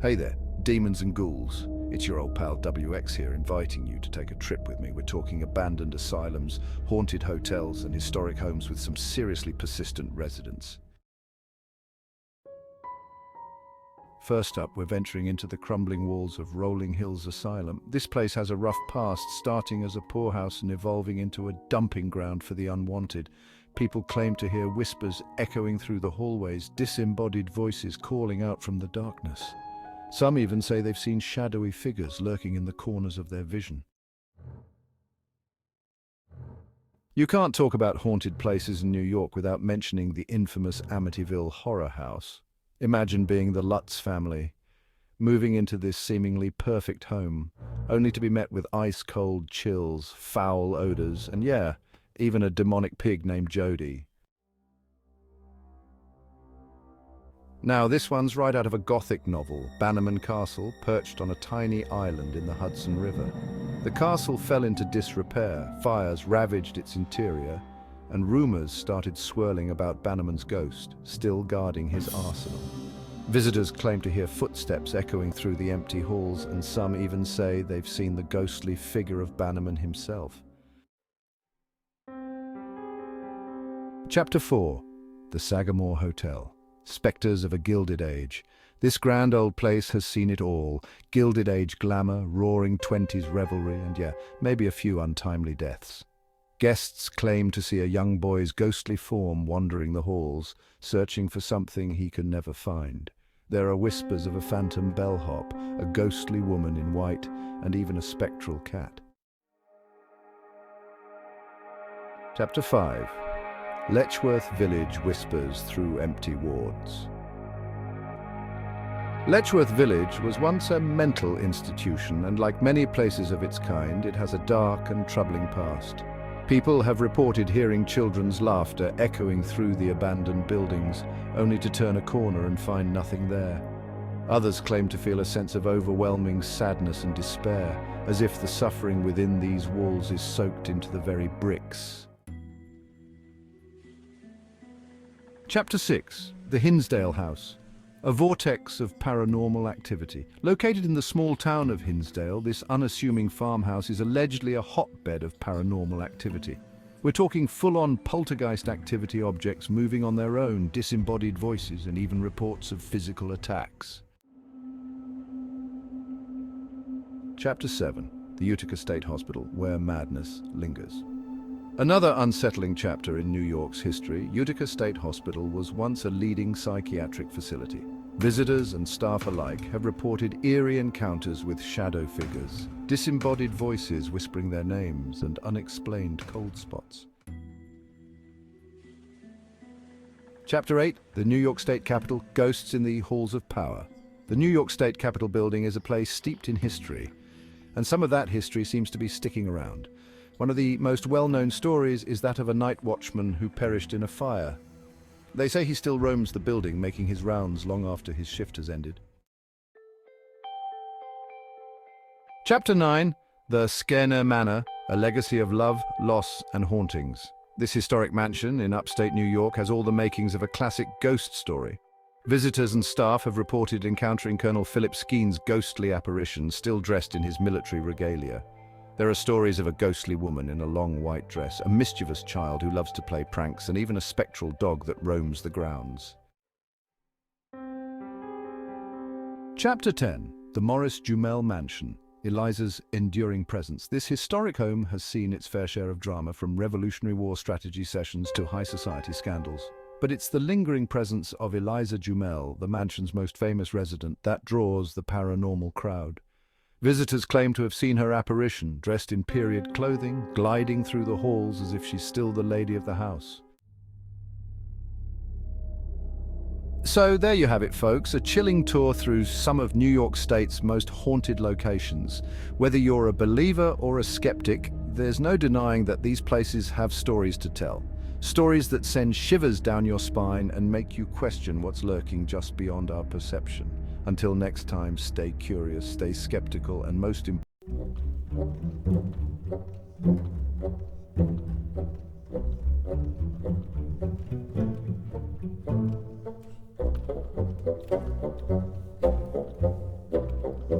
Hey there, demons and ghouls. It's your old pal WX here, inviting you to take a trip with me. We're talking abandoned asylums, haunted hotels, and historic homes with some seriously persistent residents. First up, we're venturing into the crumbling walls of Rolling Hills Asylum. This place has a rough past, starting as a poorhouse and evolving into a dumping ground for the unwanted. People claim to hear whispers echoing through the hallways, disembodied voices calling out from the darkness. Some even say they've seen shadowy figures lurking in the corners of their vision. You can't talk about haunted places in New York without mentioning the infamous Amityville Horror House. Imagine being the Lutz family, moving into this seemingly perfect home, only to be met with ice-cold chills, foul odors, and even a demonic pig named Jody. Now, this one's right out of a Gothic novel, Bannerman Castle, perched on a tiny island in the Hudson River. The castle fell into disrepair, fires ravaged its interior, and rumors started swirling about Bannerman's ghost, still guarding his arsenal. Visitors claim to hear footsteps echoing through the empty halls, and some even say they've seen the ghostly figure of Bannerman himself. Chapter 4. The Sagamore Hotel. Spectres of a Gilded Age. This grand old place has seen it all. Gilded Age glamour, roaring 20s revelry, and maybe a few untimely deaths. Guests claim to see a young boy's ghostly form wandering the halls, searching for something he can never find. There are whispers of a phantom bellhop, a ghostly woman in white, and even a spectral cat. Chapter 5. Letchworth Village whispers through empty wards. Letchworth Village was once a mental institution, and like many places of its kind, it has a dark and troubling past. People have reported hearing children's laughter echoing through the abandoned buildings, only to turn a corner and find nothing there. Others claim to feel a sense of overwhelming sadness and despair, as if the suffering within these walls is soaked into the very bricks. Chapter 6. The Hinsdale House. A vortex of paranormal activity. Located in the small town of Hinsdale, this unassuming farmhouse is allegedly a hotbed of paranormal activity. We're talking full-on poltergeist activity, objects moving on their own, disembodied voices, and even reports of physical attacks. Chapter 7. The Utica State Hospital, where madness lingers. Another unsettling chapter in New York's history, Utica State Hospital was once a leading psychiatric facility. Visitors and staff alike have reported eerie encounters with shadow figures, disembodied voices whispering their names, and unexplained cold spots. Chapter 8. The New York State Capitol, Ghosts in the Halls of Power. The New York State Capitol building is a place steeped in history, and some of that history seems to be sticking around. One of the most well-known stories is that of a night watchman who perished in a fire. They say he still roams the building, making his rounds long after his shift has ended. Chapter 9. The Skerner Manor, a legacy of love, loss, and hauntings. This historic mansion in upstate New York has all the makings of a classic ghost story. Visitors and staff have reported encountering Colonel Philip Skeen's ghostly apparition, still dressed in his military regalia. There are stories of a ghostly woman in a long white dress, a mischievous child who loves to play pranks, and even a spectral dog that roams the grounds. Chapter 10. The Morris Jumel Mansion, Eliza's enduring presence. This historic home has seen its fair share of drama, from Revolutionary War strategy sessions to high society scandals. But it's the lingering presence of Eliza Jumel, the mansion's most famous resident, that draws the paranormal crowd. Visitors claim to have seen her apparition, dressed in period clothing, gliding through the halls as if she's still the lady of the house. So there you have it, folks, a chilling tour through some of New York State's most haunted locations. Whether you're a believer or a skeptic, there's no denying that these places have stories to tell. Stories that send shivers down your spine and make you question what's lurking just beyond our perception. Until next time, stay curious, stay skeptical, and most importantly,